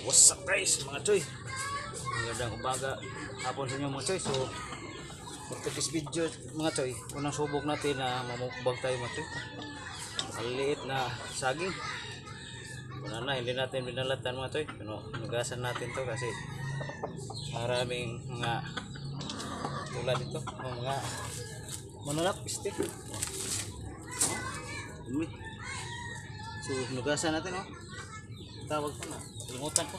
What's up guys mga choy? Magandang umaga hapon sa inyo mga choy. So for this video mga choy, unang subok natin na mamukbang tayo mga choy. Maliit na saging. Una na hindi natin binalatan mga choy. Nugasan natin to kasi maraming mga tulad dito, mga mananap este. So nugasan natin tawag ko na limutan ko.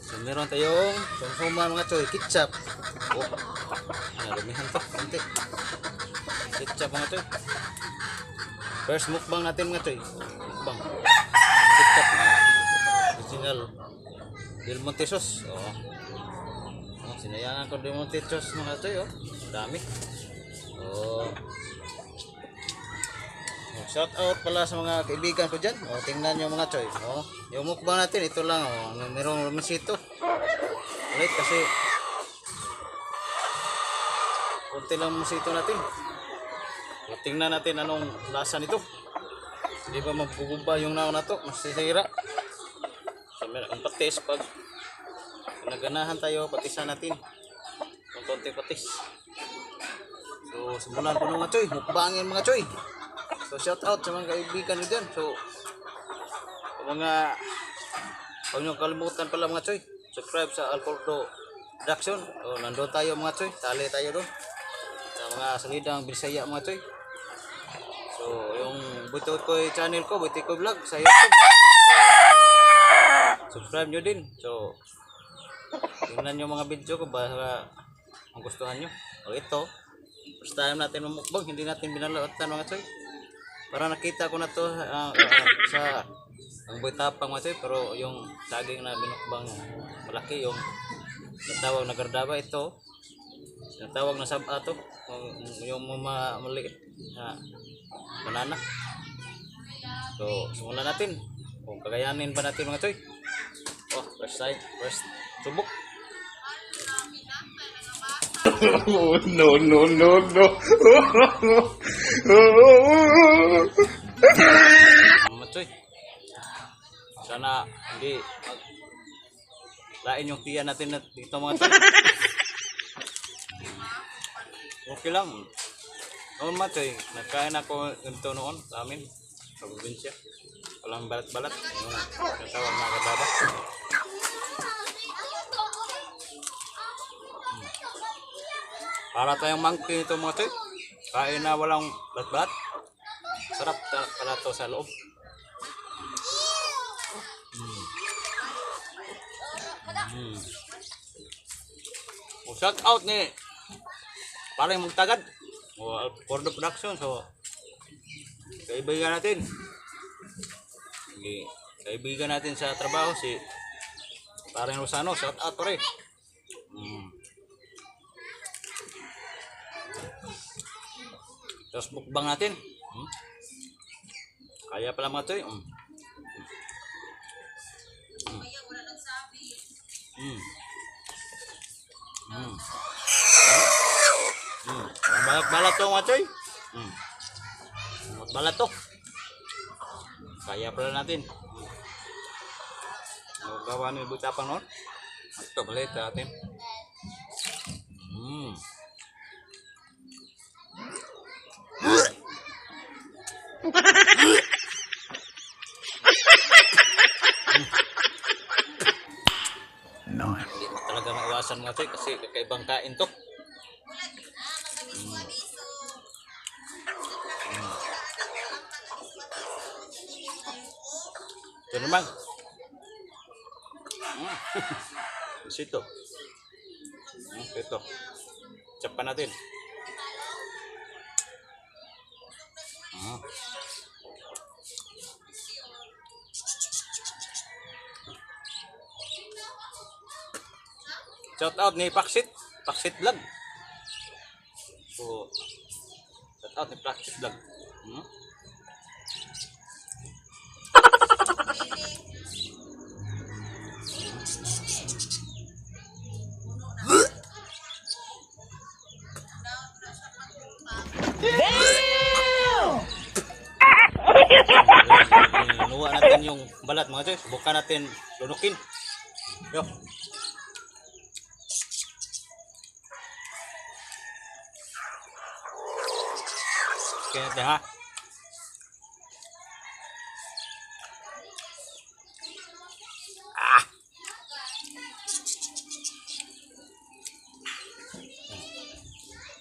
So meron tayong konsuman mga choy, ketchup. Narumihan to konti ketchup mga choy. First mukbang natin mga choy, mukbang ketchup na original Del Monte sauce. Sinayangan ko Del Monte sauce mga choy. Dami. Shout out pala sa mga kaibigan ko dyan. Tingnan nyo mga choy. Yung mukbang natin, ito lang. Merong lumisito. Ulit kasi kunti lang lumisito natin. Tingnan natin anong lasa nito. Hindi ba magbububa yung naon na to? Masisira. So, ang patis pag naganahan tayo, patisan natin. Yung konti patis. So, simulan ko ng mga choy. Mukbangin mga choy. So shout out sa mga kaibigan nyo dyan. So mga huwag nyo kalimutan pala mga choy, subscribe sa Alcordo Production. Nandun tayo mga choy, tali tayo doon sa mga salidang Bisaya mga choy. So yung Butoy Koy channel ko, Butoy Koy Vlog sa YouTube, subscribe nyo din. So tingnan nyo mga video ko baka magustuhan nyo. Ito first time natin mamukbang, hindi natin binalatan mga choy. Para nakita ko na to sa ang Boytapang mga choy, pero yung saging na binukbang malaki, yung natawag na gardaba, ito natawag na saba to, yung maliit na banana. So simulan natin kung kagayanin ba natin mga choy. First subok. Oh, no. Matsoy. Sana hindi lain yung tiyan natin dito mga choy. Okay lang. Noon matsoy, nagkain ako ganito noon sa amin sa probinsya. Walang balat-balat. Yung tawag na kadaba. Para tayong monkey ito mga choy. Kain na walang balat-balat. Sarap pala to sa loob. Shout out ni parang magtagad. Alcordo Production. So kaibigan natin. Kaibigan natin sa trabaho si parang Rosano. Shout out pare. Tapos mukbang natin. Kaya pala mga choy. Balat to mga choy. Balat to. Kaya pala natin. Gawa ni Boytapang noon. Ito balit natin. No. Hindi mo talaga maiwasan mga choy kasi kakaibang kain to. Ito naman. Sito. Ito. Tsapan natin. Shout out ni Paksit Vlog. So shout out ni Paksit Vlog. Damn! Nuwa natin yung balat mga choy. Subukan natin lunukin. Yo. Okay natin ha.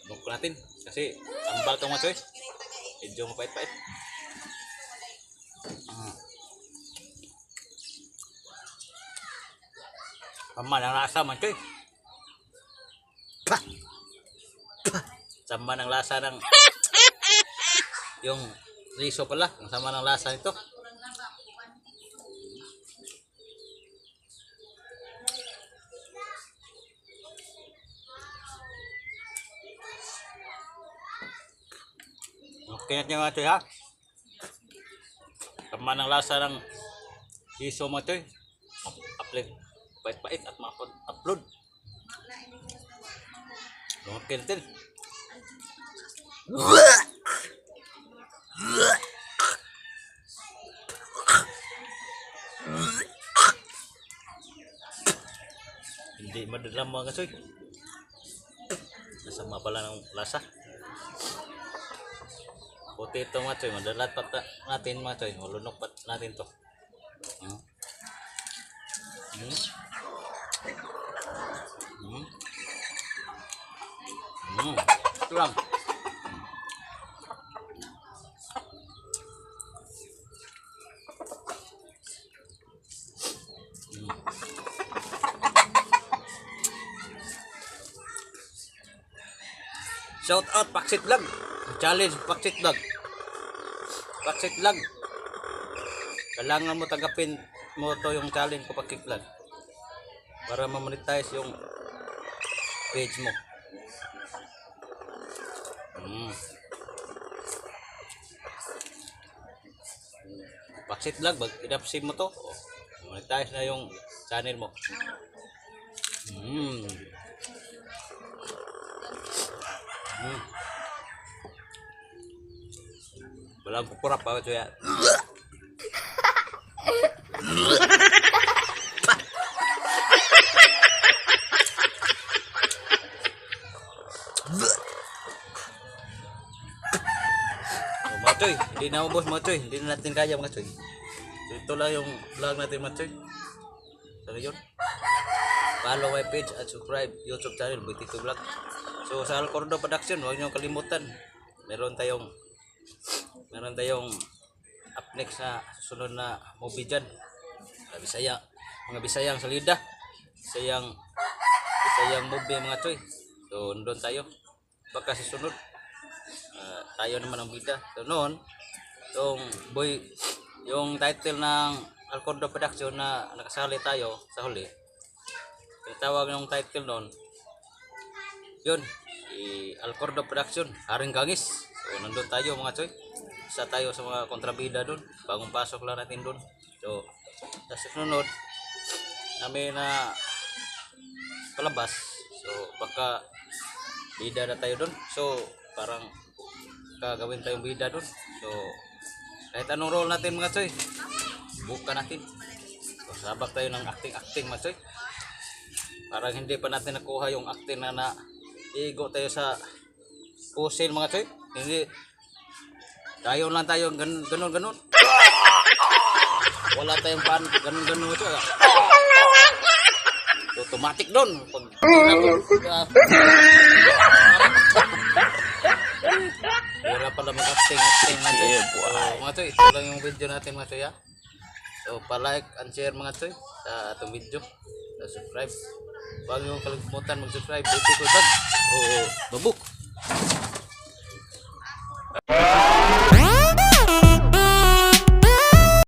Lunok natin kasi tambal itong mga choy. Medyo mapait-pait. Sama ng lasa man choy. Sama ng lasa ng yung riso pala. Ang sama ng lasa nito. Okay natin mga choy ha. Sama ng lasa ng riso mga choy. Upload. Pait-pait at upload. Okay natin. Hindi madalam mga kasoy. Nasama pala ng lasa. Puti ito mga choy. Madalat pa natin mga choy. Malunok pa natin to. Ito lang. Shout out Paksit Vlog. Challenge Paksit Vlog. Paksit Vlog. Kailangan mo tanggapin mo to yung challenge ko Paksit Vlog. Para ma-monetize yung page mo. Paksit Vlog, i-upsave mo to. Monetize na yung channel mo. Walang kukurap pa ito yan. Mga choy, hindi na ubos mga choy. Hindi na natin kaya mga choy. So, ito lang yung vlog natin mga choy. So yun. Follow my page at subscribe YouTube channel BT2 Vlog. So sa Alcordo Production, huwag niyo kalimutan. Meron tayong up next na sunod na movie dyan. Mga Bisayang salida. Bisayang movie mga choy. So doon tayo. Baka sa sunod tayo naman ang bida. So noon, yung title ng Alcordo Production na nakasali tayo sa huli. Yung tawag ng title noon, yun, Alcordo Production, Haring Gangis. So nandun tayo mga choy. Isa tayo sa mga kontrabida doon. Bagong pasok lang natin doon. So sa sunod namin na palabas. So baka bida na tayo doon. So parang gagawin tayong bida doon. So kahit anong role natin mga choy, buka natin. So sabak tayo ng acting mga choy. Parang hindi pa natin nakuha yung acting na igo tayo sa pusil mga choy. Hindi tayo lang tayo ganun. Wala tayong pan ganun choy. Automatic doon pag wala pala mag-acting mga choy. So mga choy, ito lang yung video natin mga choy ha. So pa-like and share mga choy sa atong video. So subscribe. Huwag niyo kalimutan mag-subscribe. BT2 Vlog. Babuk.